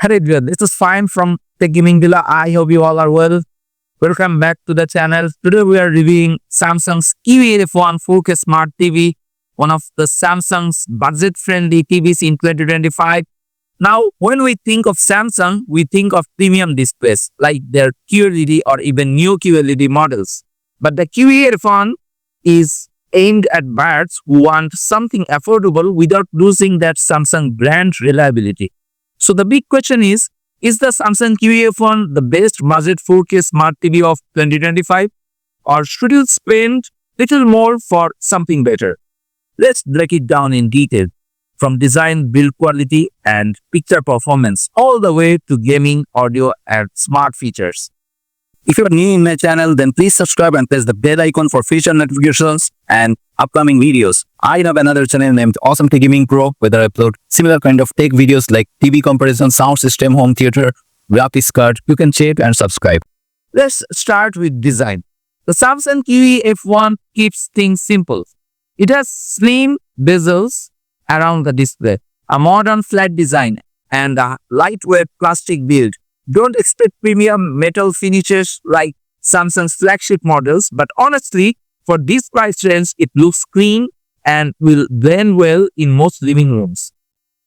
Hey everyone, this is Fine from Tech Gaming Villa. I hope you all are well. Welcome back to the channel. Today we are reviewing Samsung's QEF1 4K Smart TV, one of the Samsung's budget-friendly TVs in 2025. Now, when we think of Samsung, we think of premium displays like their QLED or even new QLED models. But the QEF1 is aimed at buyers who want something affordable without losing that Samsung brand reliability. So the big question is the Samsung QEF1 the best budget 4K smart TV of 2025? Or should you spend little more for something better? Let's break it down in detail, from design, build quality, and picture performance, all the way to gaming, audio, and smart features. If you're new in my channel, then please subscribe and press the bell icon for future notifications and upcoming videos. I have another channel named Awesome Tech Gaming Pro, where I upload similar kind of tech videos like TV comparison, sound system, home theater, graphics card. You can check and subscribe. Let's start with design. The Samsung QEF1 keeps things simple. It has slim bezels around the display, a modern flat design, and a lightweight plastic build. Don't expect premium metal finishes like Samsung's flagship models, but honestly, for this price range, it looks clean and will blend well in most living rooms.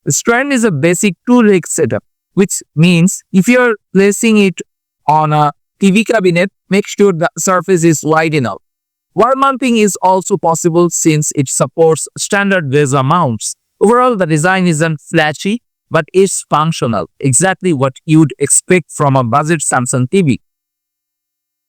The stand is a basic two-leg setup, which means if you're placing it on a TV cabinet, make sure the surface is wide enough. Wall mounting is also possible since it supports standard VESA mounts. Overall, the design isn't flashy, but it's functional, exactly what you'd expect from a budget Samsung TV.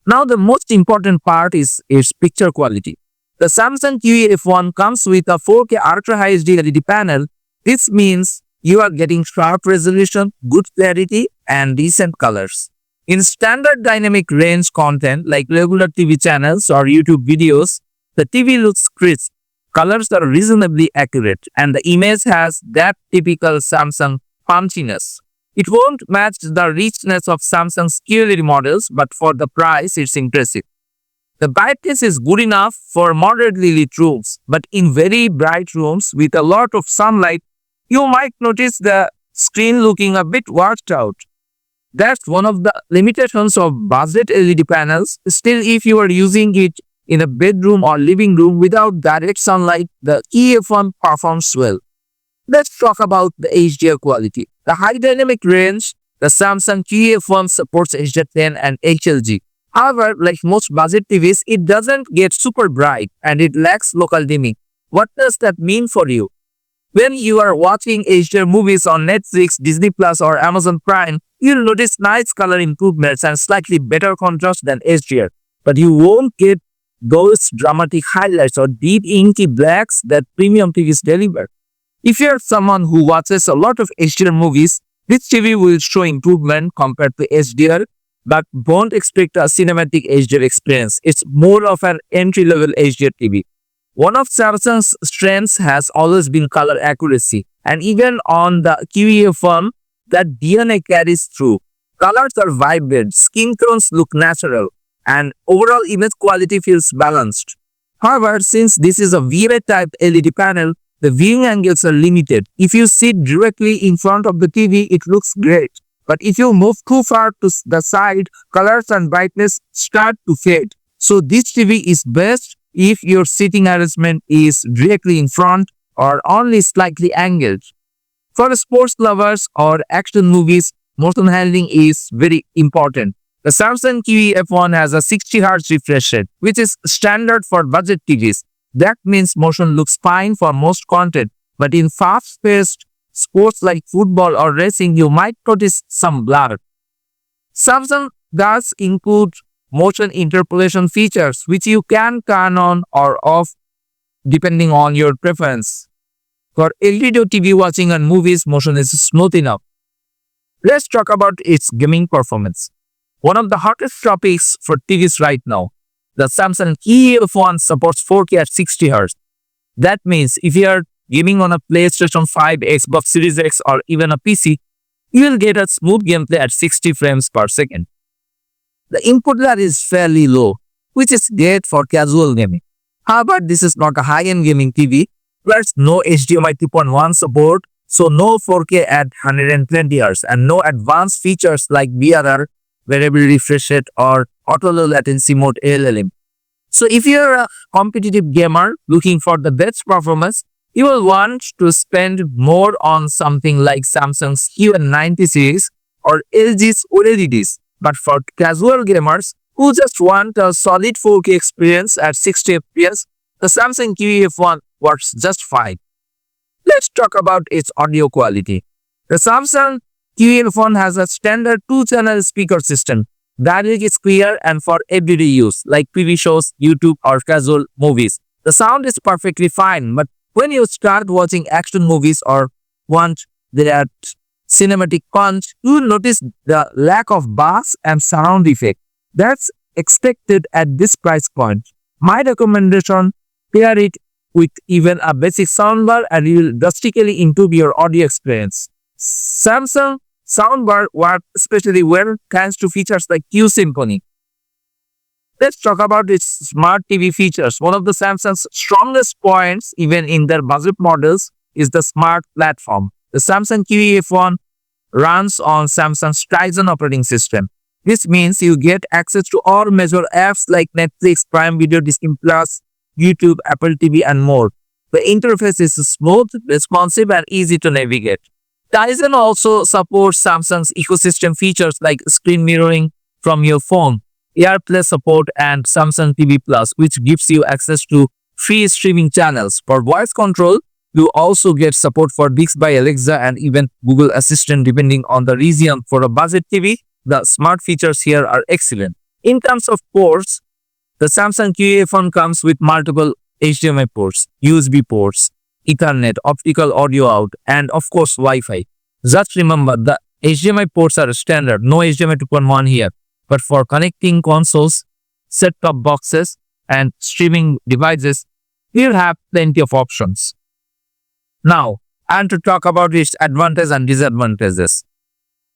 Now, the most important part is its picture quality. The Samsung QEF1 comes with a 4K Ultra High HD LED panel. This means you are getting sharp resolution, good clarity, and decent colors. In standard dynamic range content like regular TV channels or YouTube videos, the TV looks crisp. Colors are reasonably accurate, and the image has that typical Samsung punchiness. It won't match the richness of Samsung's QLED models, but for the price, it's impressive. The brightness is good enough for moderately lit rooms, but in very bright rooms with a lot of sunlight, you might notice the screen looking a bit washed out. That's one of the limitations of budget LED panels. Still, if you are using it in a bedroom or living room without direct sunlight, the QEF1 performs well. Let's talk about the HDR quality. The high dynamic range, the Samsung QEF1 supports HDR10 and HLG. However, like most budget TVs, it doesn't get super bright and it lacks local dimming. What does that mean for you? When you are watching HDR movies on Netflix, Disney Plus, or Amazon Prime, you'll notice nice color improvements and slightly better contrast than HDR. But you won't get those dramatic highlights or deep inky blacks that premium TVs deliver. If you're someone who watches a lot of HDR movies, this TV will show improvement compared to HDR, but don't expect a cinematic HDR experience. It's more of an entry-level HDR TV. One of Samsung's strengths has always been color accuracy, and even on the QEF1, that DNA carries through. Colors are vibrant, skin tones look natural, and overall image quality feels balanced. However, since this is a VMA-type LED panel, the viewing angles are limited. If you sit directly in front of the TV, it looks great. But if you move too far to the side, colors and brightness start to fade. So this TV is best if your sitting arrangement is directly in front or only slightly angled. For sports lovers or action movies, motion handling is very important. The Samsung QEF1 has a 60 Hz refresh rate, which is standard for budget TVs. That means motion looks fine for most content, but in fast-paced sports like football or racing, you might notice some blur. Samsung does include motion interpolation features, which you can turn on or off depending on your preference. For LTD TV watching and movies, motion is smooth enough. Let's talk about its gaming performance. One of the hottest topics for TVs right now. The Samsung QEF1 supports 4K at 60 Hz. That means if you are gaming on a PlayStation 5, Xbox Series X, or even a PC, you will get a smooth gameplay at 60 frames per second. The input lag is fairly low, which is great for casual gaming. However, this is not a high-end gaming TV. There's no HDMI 2.1 support, So no 4K at 120 Hz and no advanced features like VRR, variable refresh rate or auto low latency mode ALLM. So if you're a competitive gamer looking for the best performance, you will want to spend more on something like Samsung's QEF90 series or LG's OLEDs. But for casual gamers who just want a solid 4K experience at 60 FPS, the Samsung QEF1 works just fine. Let's talk about its audio quality. The Samsung QEF1 has a standard 2-channel speaker system. Dialogue is clear and for everyday use, like TV shows, YouTube, or casual movies. The sound is perfectly fine, but when you start watching action movies or want that cinematic punch, you will notice the lack of bass and sound effect. That's expected at this price point. My recommendation, pair it with even a basic soundbar and you will drastically improve your audio experience. Samsung soundbar work especially well thanks to features like Q Symphony. Let's talk about its smart TV features. One of the Samsung's strongest points, even in their budget models, is the smart platform. The Samsung QEF1 runs on Samsung's Tizen operating system. This means you get access to all major apps like Netflix, Prime Video, Disney Plus, YouTube, Apple TV, and more. The interface is smooth, responsive, and easy to navigate. Tizen also supports Samsung's ecosystem features like screen mirroring from your phone, AirPlay support, and Samsung TV Plus, which gives you access to free streaming channels. For voice control, you also get support for Bixby, Alexa, and even Google Assistant depending on the region. For a budget TV, the smart features here are excellent. In terms of ports, the Samsung QEF1 comes with multiple HDMI ports, USB ports, Ethernet, optical audio out, and of course Wi-Fi. Just remember, the HDMI ports are standard, no HDMI 2.1 here. But for connecting consoles, set-top boxes, and streaming devices, you'll have plenty of options. Now, I want to talk about its advantages and disadvantages.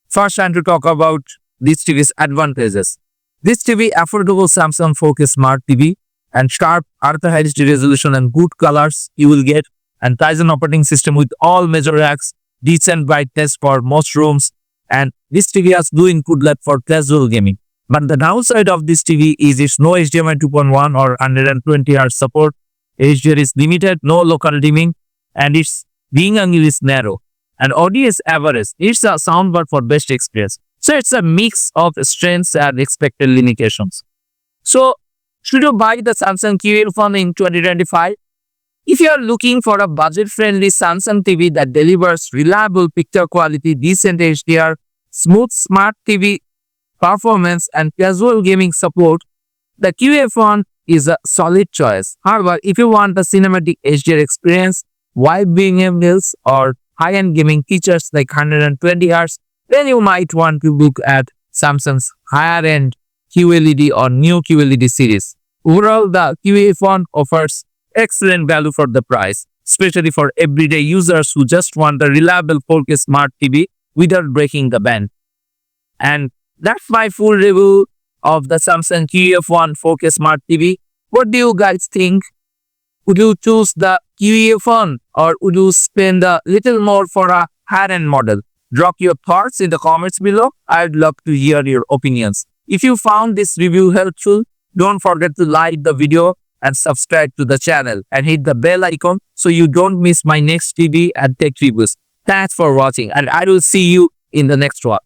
First, I want to talk about this TV's advantages. This TV, affordable Samsung 4K Smart TV, and sharp Ultra High HD resolution and good colors you will get, and Tizen operating system with all major racks, decent brightness for most rooms, and this TV has do include LED for casual gaming. But the downside of this TV is its no HDMI 2.1 or 120 Hz support, HDR is limited, no local dimming, and its viewing angle is narrow, and audio is average. It's a soundbar for best experience. So it's a mix of strengths and expected limitations. So should you buy the Samsung QEF1 in 2025? If you are looking for a budget-friendly Samsung TV that delivers reliable picture quality, decent HDR, smooth smart TV performance, and casual gaming support, the QEF1 is a solid choice. However, if you want a cinematic HDR experience, wide viewing angles, or high-end gaming features like 120 Hz, then you might want to look at Samsung's higher-end QLED or new QLED series. Overall, the QEF1 offers excellent value for the price, especially for everyday users who just want a reliable 4K smart TV without breaking the bank. And that's my full review of the Samsung QEF1 4K Smart TV. What do you guys think? Would you choose the QEF1 or would you spend a little more for a higher-end model? Drop your thoughts in the comments below. I'd love to hear your opinions. If you found this review helpful, don't forget to like the video and subscribe to the channel and hit the bell icon so you don't miss my next TV and tech reviews. Thanks for watching and I will see you in the next one.